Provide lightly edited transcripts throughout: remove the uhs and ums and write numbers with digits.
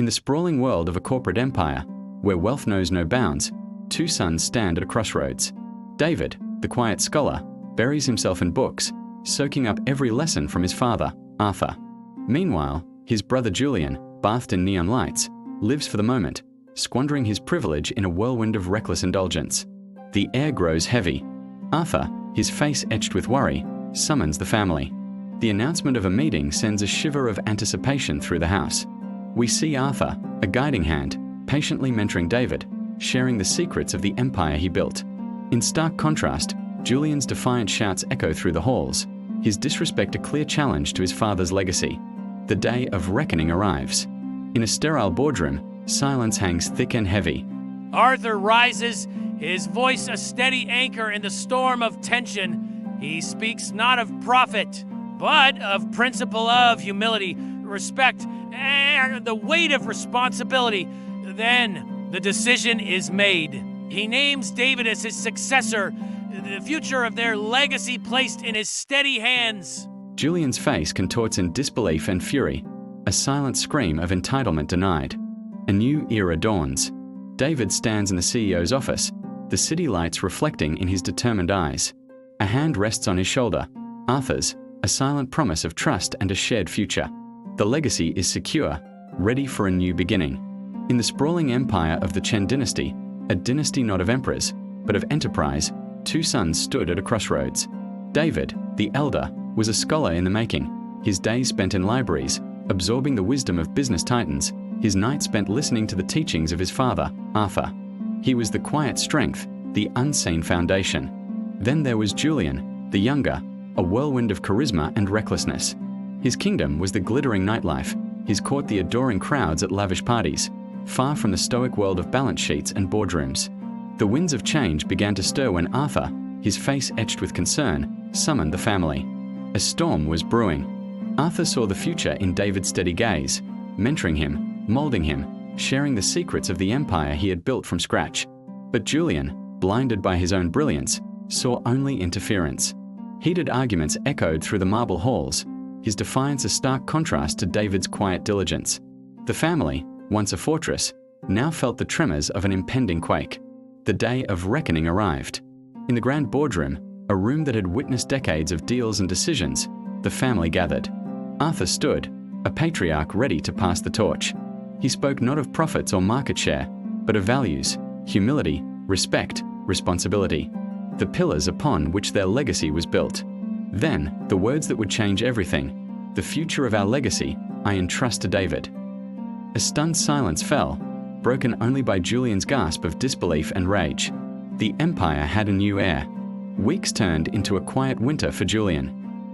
In the sprawling world of a corporate empire, where wealth knows no bounds, two sons stand at a crossroads. David, the quiet scholar, buries himself in books, soaking up every lesson from his father, Arthur. Meanwhile, his brother Julian, bathed in neon lights, lives for the moment, squandering his privilege in a whirlwind of reckless indulgence. The air grows heavy. Arthur, his face etched with worry, summons the family. The announcement of a meeting sends a shiver of anticipation through the house. We see Arthur, a guiding hand, patiently mentoring David, sharing the secrets of the empire he built. In stark contrast, Julian's defiant shouts echo through the halls, his disrespect a clear challenge to his father's legacy. The day of reckoning arrives. In a sterile boardroom, silence hangs thick and heavy. Arthur rises, his voice a steady anchor in the storm of tension. He speaks not of profit, but of principle, of humility, respect, and the weight of responsibility. Then the decision is made. He names David as his successor, the future of their legacy placed in his steady hands. Julian's face contorts in disbelief and fury, a silent scream of entitlement denied. A new era dawns. David stands in the CEO's office, the city lights reflecting in his determined eyes. A hand rests on his shoulder, Arthur's, a silent promise of trust and a shared future. The legacy is secure, ready for a new beginning. In the sprawling empire of the Chen dynasty, a dynasty not of emperors, but of enterprise, two sons stood at a crossroads. David, the elder, was a scholar in the making, his days spent in libraries, absorbing the wisdom of business titans, his nights spent listening to the teachings of his father, Arthur. He was the quiet strength, the unseen foundation. Then there was Julian, the younger, a whirlwind of charisma and recklessness. His kingdom was the glittering nightlife, his court the adoring crowds at lavish parties, far from the stoic world of balance sheets and boardrooms. The winds of change began to stir when Arthur, his face etched with concern, summoned the family. A storm was brewing. Arthur saw the future in David's steady gaze, mentoring him, molding him, sharing the secrets of the empire he had built from scratch. But Julian, blinded by his own brilliance, saw only interference. Heated arguments echoed through the marble halls, his defiance a stark contrast to David's quiet diligence. The family, once a fortress, now felt the tremors of an impending quake. The day of reckoning arrived. In the grand boardroom, a room that had witnessed decades of deals and decisions, the family gathered. Arthur stood, a patriarch ready to pass the torch. He spoke not of profits or market share, but of values, humility, respect, responsibility, the pillars upon which their legacy was built. Then, the words that would change everything: "The future of our legacy, I entrust to David." A stunned silence fell, broken only by Julian's gasp of disbelief and rage. The empire had a new heir. Weeks turned into a quiet winter for Julian.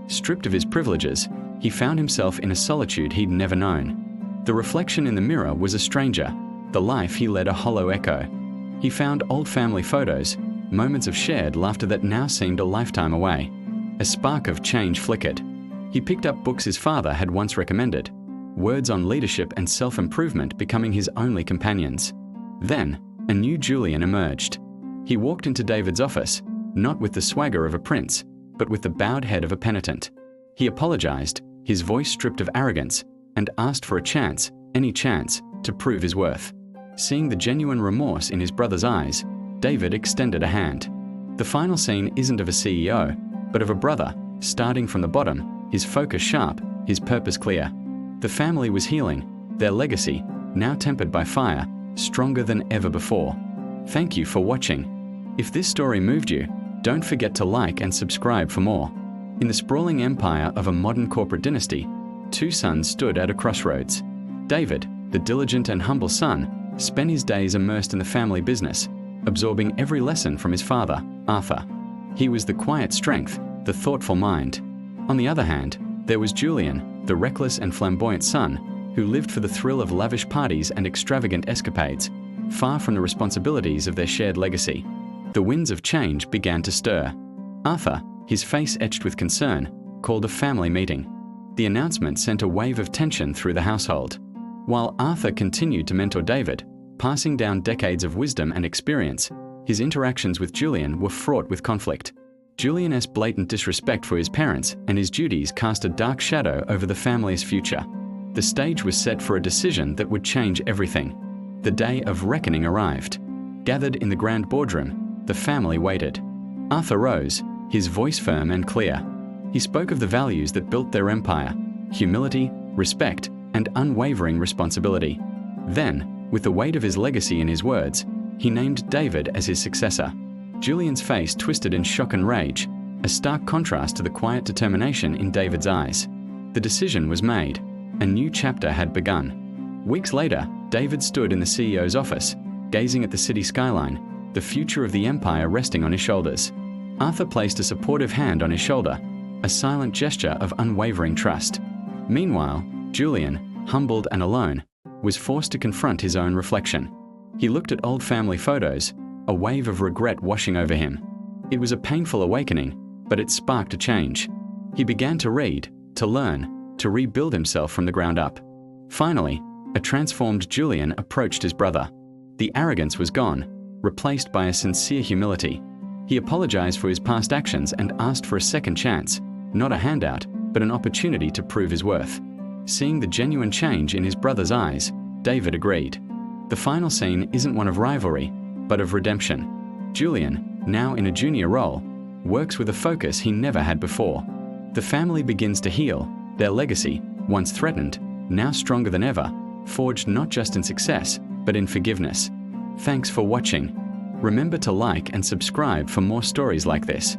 Stripped of his privileges, he found himself in a solitude he'd never known. The reflection in the mirror was a stranger, the life he led a hollow echo. He found old family photos, moments of shared laughter that now seemed a lifetime away. A spark of change flickered. He picked up books his father had once recommended, words on leadership and self-improvement becoming his only companions. Then, a new Julian emerged. He walked into David's office, not with the swagger of a prince, but with the bowed head of a penitent. He apologized, his voice stripped of arrogance, and asked for a chance, any chance, to prove his worth. Seeing the genuine remorse in his brother's eyes, David extended a hand. The final scene isn't of a CEO, but of a brother, starting from the bottom, his focus sharp, his purpose clear. The family was healing, their legacy, now tempered by fire, stronger than ever before. Thank you for watching. If this story moved you, don't forget to like and subscribe for more. In the sprawling empire of a modern corporate dynasty, two sons stood at a crossroads. David, the diligent and humble son, spent his days immersed in the family business, absorbing every lesson from his father, Arthur. He was the quiet strength, the thoughtful mind. On the other hand, there was Julian, the reckless and flamboyant son, who lived for the thrill of lavish parties and extravagant escapades, far from the responsibilities of their shared legacy. The winds of change began to stir. Arthur, his face etched with concern, called a family meeting. The announcement sent a wave of tension through the household. While Arthur continued to mentor David, passing down decades of wisdom and experience, his interactions with Julian were fraught with conflict. Julian's blatant disrespect for his parents and his duties cast a dark shadow over the family's future. The stage was set for a decision that would change everything. The day of reckoning arrived. Gathered in the grand boardroom, the family waited. Arthur rose, his voice firm and clear. He spoke of the values that built their empire: humility, respect, and unwavering responsibility. Then, with the weight of his legacy in his words, he named David as his successor. Julian's face twisted in shock and rage, a stark contrast to the quiet determination in David's eyes. The decision was made. A new chapter had begun. Weeks later, David stood in the CEO's office, gazing at the city skyline, the future of the empire resting on his shoulders. Arthur placed a supportive hand on his shoulder, a silent gesture of unwavering trust. Meanwhile, Julian, humbled and alone, was forced to confront his own reflection. He looked at old family photos, a wave of regret washing over him. It was a painful awakening, but it sparked a change. He began to read, to learn, to rebuild himself from the ground up. Finally, a transformed Julian approached his brother. The arrogance was gone, replaced by a sincere humility. He apologized for his past actions and asked for a second chance, not a handout, but an opportunity to prove his worth. Seeing the genuine change in his brother's eyes, David agreed. The final scene isn't one of rivalry, but of redemption. Julian, now in a junior role, works with a focus he never had before. The family begins to heal, their legacy, once threatened, now stronger than ever, forged not just in success, but in forgiveness. Thanks for watching. Remember to like and subscribe for more stories like this.